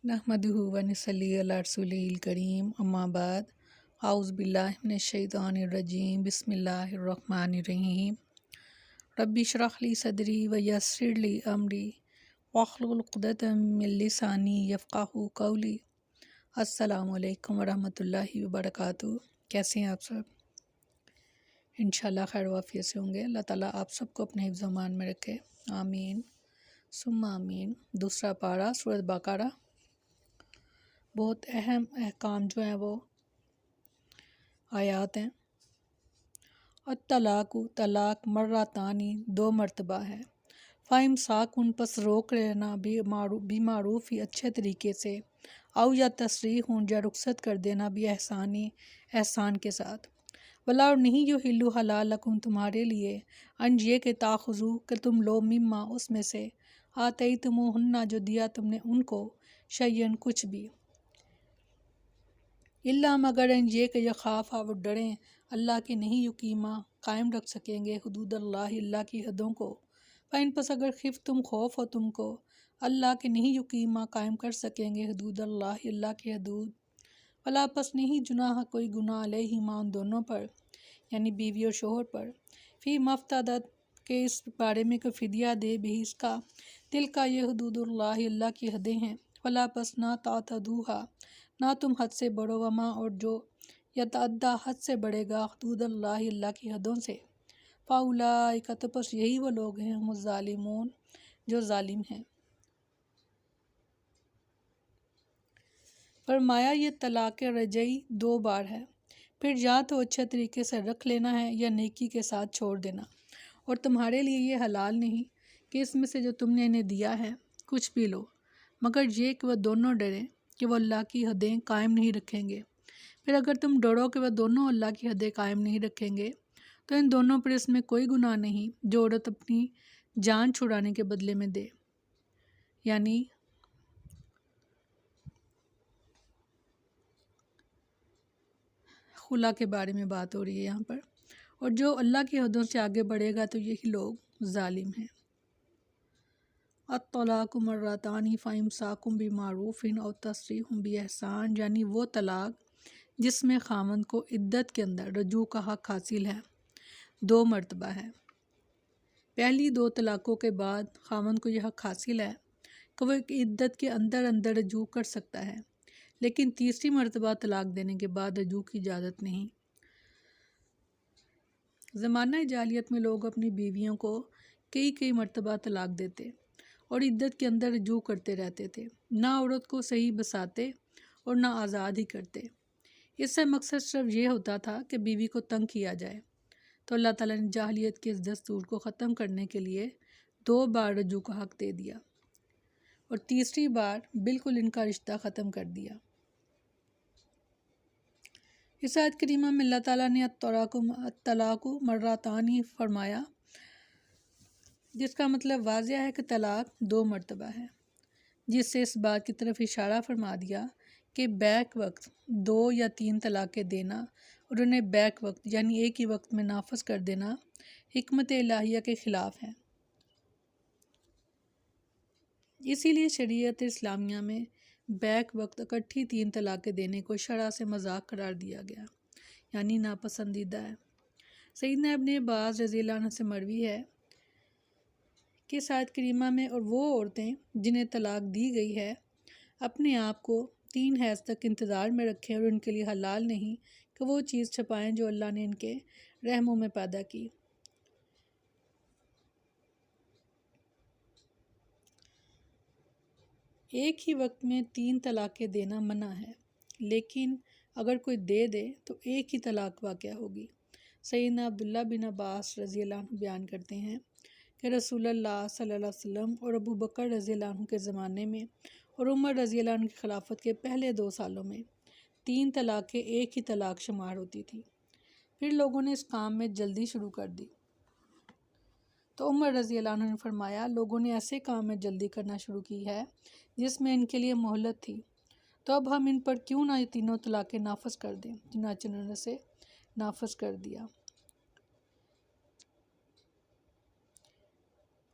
नहमदुहु व नसल्ली अला रसूलिल करीम अम्मा बाद औज़ु बिल्लाहि मिनश शैतानिर रजीम बिस्मिल्लाहिर रहमानिर रहीम रब्बि इश्रह ली सदरी व यस्सिर ली अमरी वहलुल उक़दतम मिन लिसानी यफ़क़हू क़ौली। अस्सलामु अलैकुम व रहमतुल्लाहि व बरकातुहू। कैसे हैं आप सब? इंशाअल्लाह खैर वाफ़ियत से होंगे। अल्लाह ताला आप सबको अपने हिफ्ज़ व अमान में रखे, आमीन सुम्मा आमीन। दूसरा पारा सूरह बकरा। बहुत अहम अहकाम जो हैं वो आयात हैं। और तलाक मर्रातानी दो मरतबा है। फ़ाइम साक उन पस रोक रहना भी मारूफ़ ही अच्छे तरीके से, औ या तसरीह हूँ या रुखसत कर देना भी एहसानी एहसान के साथ। वला और नहीं जो हिल्लु हलाल लकुम तुम्हारे लिए अन ये के ताख़ुज़ू कि तुम लो मिम्मा उसमें से आते तुमुहुन्ना जो दिया तुमने उनको शय्यन कुछ भी इल्ला मगर ये कि यखाफ़ा वो डरें अल्लाह के नहीं युकीमा कायम रख सकेंगे हुदूद अल्लाह की हदों को। फ़ैन पस अगर खिफ तुम खौफ हो तुमको अल्लाह के नहीं युकीमा कायम कर सकेंगे हुदूद अल्लाह की हदूद। वला पस नहीं जुनाह कोई गुनाह अलैहिमा उन दोनों पर यानी बीवी और शोहर पर फ़ी मफ्तदत के इस बारे में कि फ़िदिया दे भी इसका दिल का ये हुदूदुल्लाह की हदें हैं। वला पस ना तातदूहा ना तुम हद से बढ़ो वमा और जो यतअद्दा हद से बढ़ेगा हुदूदुल्लाह की हदों से फ़ाउलाइका तो बस यही वो लोग हैं मुज़्ज़ालिमून जो ज़ालिम हैं। फरमाया ये तलाक़ रजई दो बार है, फिर या तो अच्छे तरीके से रख लेना है या नेकी के साथ छोड़ देना। और तुम्हारे लिए ये हलाल नहीं कि इसमें से जो तुमने इन्हें दिया है कुछ भी लो, मगर ये कि वह दोनों डरें कि वह अल्लाह की हदें कायम नहीं रखेंगे। फिर अगर तुम डरो कि वह दोनों अल्लाह की हदें कायम नहीं रखेंगे तो इन दोनों पर इसमें कोई गुनाह नहीं जो औरत अपनी जान छुड़ाने के बदले में दे, यानी खुला के बारे में बात हो रही है यहाँ पर। और जो अल्लाह की हदों से आगे बढ़ेगा तो यही लोग जालिम हैं। अत्तलाक़ु मर्रातानी फ़इम्साकुम बिमारूफ़िन औ तसरीहुम बिइहसान, यानी वो तलाक जिसमें खामन को इद्दत के अंदर रजू का हक हासिल है दो मरतबा है। पहली दो तलाक़ों के बाद खामन को यह हक हासिल है कि वह इद्दत के अंदर अंदर रजू कर सकता है, लेकिन तीसरी मरतबा तलाक देने के बाद रजू की इजाज़त नहीं। ज़माना जालियत में लोग अपनी बीवियों को कई मरतबा तलाक देते और इद्दत के अंदर रजू करते रहते थे, ना औरत को सही बसाते और ना आज़ाद ही करते। इससे मकसद सिर्फ ये होता था कि बीवी को तंग किया जाए। तो अल्लाह ताला ने जाहिलियत के इस दस्तूर को ख़त्म करने के लिए दो बार रजू का हक दे दिया और तीसरी बार बिल्कुल इनका रिश्ता ख़त्म कर दिया। इस आयत करीमा में अल्लाह ताला ने तलाक़ु मर्रातानी फरमाया, जिसका मतलब वाज़िह है कि तलाक दो मरतबा है, जिससे इस बात की तरफ इशारा फरमा दिया कि बैक वक्त दो या तीन तलाक़ें देना और उन्हें बैक वक्त यानी एक ही वक्त में नाफज कर देना हिकमत इलाहिया के ख़िलाफ़ है। इसीलिए शरीयत इस्लामिया में बैक वक्त इकट्ठी तीन तलाक़ें देने को शरअ से मजाक करार दिया गया, यानी नापसंदीदा है। सैयदना इब्न अब्बास रज़ियल्लाहु अन्हु से मरवी है कि इस आयत करीमा में और वो औरतें जिन्हें तलाक दी गई है अपने आप को 3 हैज़ तक इंतज़ार में रखें और उनके लिए हलाल नहीं कि वो चीज़ छपाएं जो अल्लाह ने इनके रहमों में पैदा की। एक ही वक्त में 3 तलाक़ें देना मना है, लेकिन अगर कोई दे दे तो एक ही तलाक वाक़या होगी। सैयदना अब्दुल्लाह बिन अब्बास रज़ियल्लाहु अन्हु बयान करते हैं कि रसूलुल्लाह सल्लल्लाहु अलैहि वसल्लम और अबू बकर रज़ियल्लाहु अन्हु के ज़माने में और उमर रज़ियल्लाहु अन्हु की खिलाफत के पहले 2 सालों में 3 तलाक़ें एक ही तलाक शुमार होती थी। फिर लोगों ने इस काम में जल्दी शुरू कर दी तो उमर रज़ियल्लाहु अन्हु ने फरमाया, लोगों ने ऐसे काम में जल्दी करना शुरू की है जिसमें इनके लिए मोहलत थी, तो अब हम इन पर क्यों ना ये तीनों तलाक़ें नाफज कर दें। चुनांचे उन्होंने से नाफज कर दिया।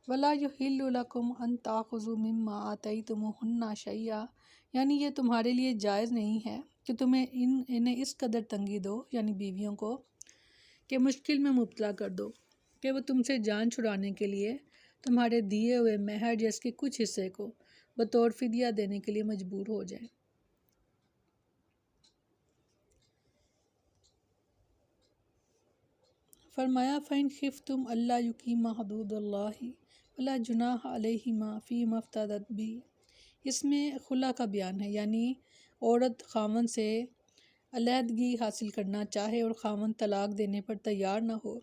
ولا یحل لکم ان تاخذوا مما آتیتموہن شیئا، یعنی یہ تمہارے لیے جائز نہیں ہے کہ تمہیں انہیں اس قدر تنگی دو، یعنی بیویوں کو، کہ مشکل میں مبتلا کر دو کہ وہ تم سے جان چھڑانے کے لیے تمہارے دیے ہوئے مہر جس کے کچھ حصے کو بطور فدیہ دینے کے لیے مجبور ہو جائیں۔ فرمایا فَإِنْ خِفْتُمْ أَلَّا يُقِيمَا حُدُودَ اللَّهِ فَلَا جُنَاحَ عَلَيْهِمَا فِيمَا افْتَدَتْ بِهِ۔ اس میں خلا کا بیان ہے، یعنی عورت خاوند سے علیحدگی حاصل کرنا چاہے اور خاوند طلاق دینے پر تیار نہ ہو،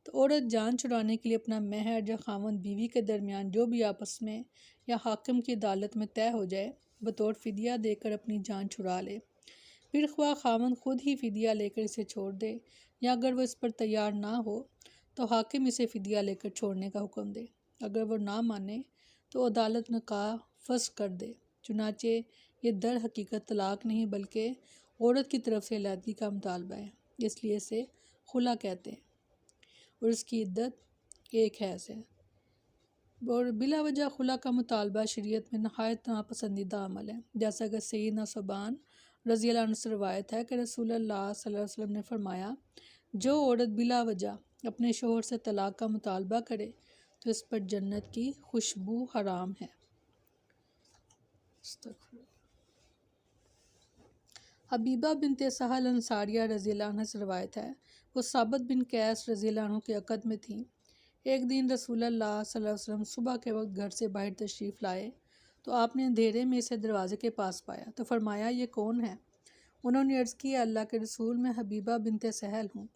تو عورت جان چھڑانے کے لیے اپنا مہر یا خاوند بیوی کے درمیان جو بھی آپس میں یا حاکم کی عدالت میں طے ہو جائے بطور فدیہ دے کر اپنی جان چھڑا لے، پھر خواہ خاوند خود ہی فدیہ لے کر اسے چھوڑ دے یا اگر وہ اس پر تیار نہ ہو تو حاکم اسے فدیہ لے کر چھوڑنے کا حکم دے، اگر وہ نہ مانے تو عدالت نکاح فسخ کر دے۔ چنانچہ یہ در حقیقت طلاق نہیں بلکہ عورت کی طرف سے علیحدگی کا مطالبہ ہے، اس لیے اسے خلا کہتے ہیں، اور اس کی عدت ایک حیض ہے۔ اور بلا وجہ خلا کا مطالبہ شریعت میں نہایت ناپسندیدہ عمل ہے، جیسا کہ سیدنا ثوبان رضی اللہ عنہ سے روایت ہے کہ رسول اللہ صلی اللہ علیہ وسلم نے فرمایا، جو عورت بلا وجہ اپنے شوہر سے طلاق کا مطالبہ کرے تو اس پر جنت کی خوشبو حرام ہے۔ حبیبہ بنت سہل انصاریہ رضی اللہ عنہ سے روایت ہے، وہ ثابت بن قیس رضی اللہ عنہ کے عقد میں تھیں۔ ایک دن رسول اللہ صلی اللہ علیہ وسلم صبح کے وقت گھر سے باہر تشریف لائے تو آپ نے اندھیرے میں اسے دروازے کے پاس پایا تو فرمایا یہ کون ہے؟ انہوں نے عرض کی اللہ کے رسول میں حبیبہ بنت سہل ہوں۔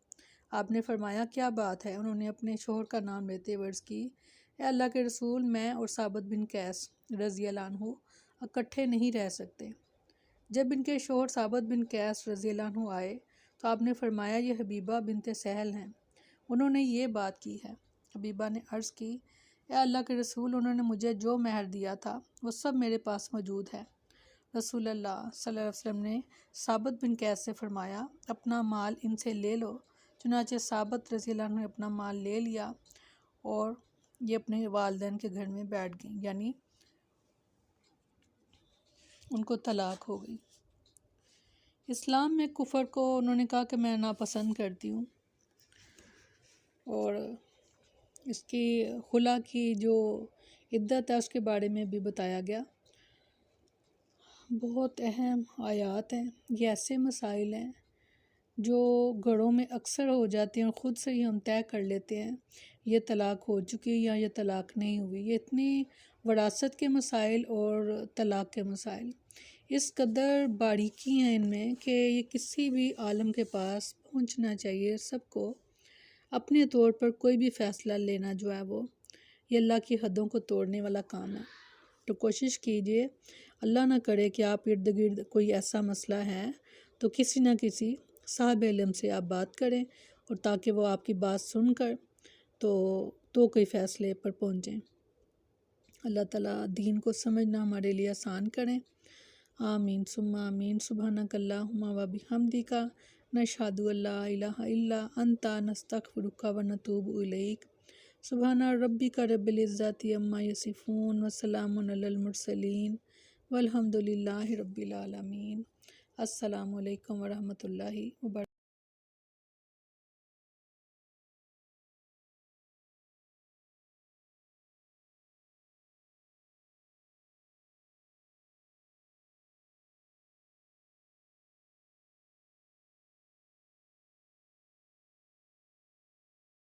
آپ نے فرمایا کیا بات ہے؟ انہوں نے اپنے شوہر کا نام لیتے ہوئے عرض کی اے اللہ کے رسول، میں اور ثابت بن قیس رضی اللہ عنہ اکٹھے نہیں رہ سکتے۔ جب ان کے شوہر ثابت بن قیس رضی اللہ عنہ آئے تو آپ نے فرمایا یہ حبیبہ بنت سہل ہیں، انہوں نے یہ بات کی ہے۔ حبیبہ نے عرض کی اے اللہ کے رسول، انہوں نے مجھے جو مہر دیا تھا وہ سب میرے پاس موجود ہے۔ رسول اللہ صلی اللہ علیہ وسلم نے ثابت بن قیس سے فرمایا اپنا مال ان سے لے لو۔ چنانچہ ثابت رضی اللہ عنہ نے اپنا مال لے لیا اور یہ اپنے والدین کے گھر میں بیٹھ گئیں، یعنی ان کو طلاق ہو گئی۔ اسلام میں کفر کو انہوں نے کہا کہ میں ناپسند کرتی ہوں، اور اس کی خلا کی جو عدت ہے اس کے بارے میں بھی بتایا گیا۔ بہت اہم آیات ہیں، یہ ایسے مسائل ہیں جو گھروں میں اکثر ہو جاتے ہیں اور خود سے ہی ہم طے کر لیتے ہیں یہ طلاق ہو چکی یا یہ طلاق نہیں ہوئی۔ یہ اتنی وراثت کے مسائل اور طلاق کے مسائل اس قدر باریکی ہیں ان میں کہ یہ کسی بھی عالم کے پاس پہنچنا چاہیے۔ سب کو اپنے طور پر کوئی بھی فیصلہ لینا جو ہے وہ یہ اللہ کی حدوں کو توڑنے والا کام ہے۔ تو کوشش کیجئے، اللہ نہ کرے کہ آپ ارد گرد کوئی ایسا مسئلہ ہے تو کسی نہ کسی صاحب علم سے آپ بات کریں، اور تاکہ وہ آپ کی بات سن کر تو کوئی فیصلے پر پہنچیں۔ اللہ تعالیٰ دین کو سمجھنا ہمارے لیے آسان کریں۔ آمین ثم آمین۔ سبحانک اللہم و بحمدک، نشہد ان لا الہ الا انت، نستغفرک و نتوب الیک۔ سبحان ربک رب العزت عما یصفون وسلام علی المرسلین والحمد للہ رب العالمین۔ السلام علیکم ورحمۃ اللہ وبرکاتہ۔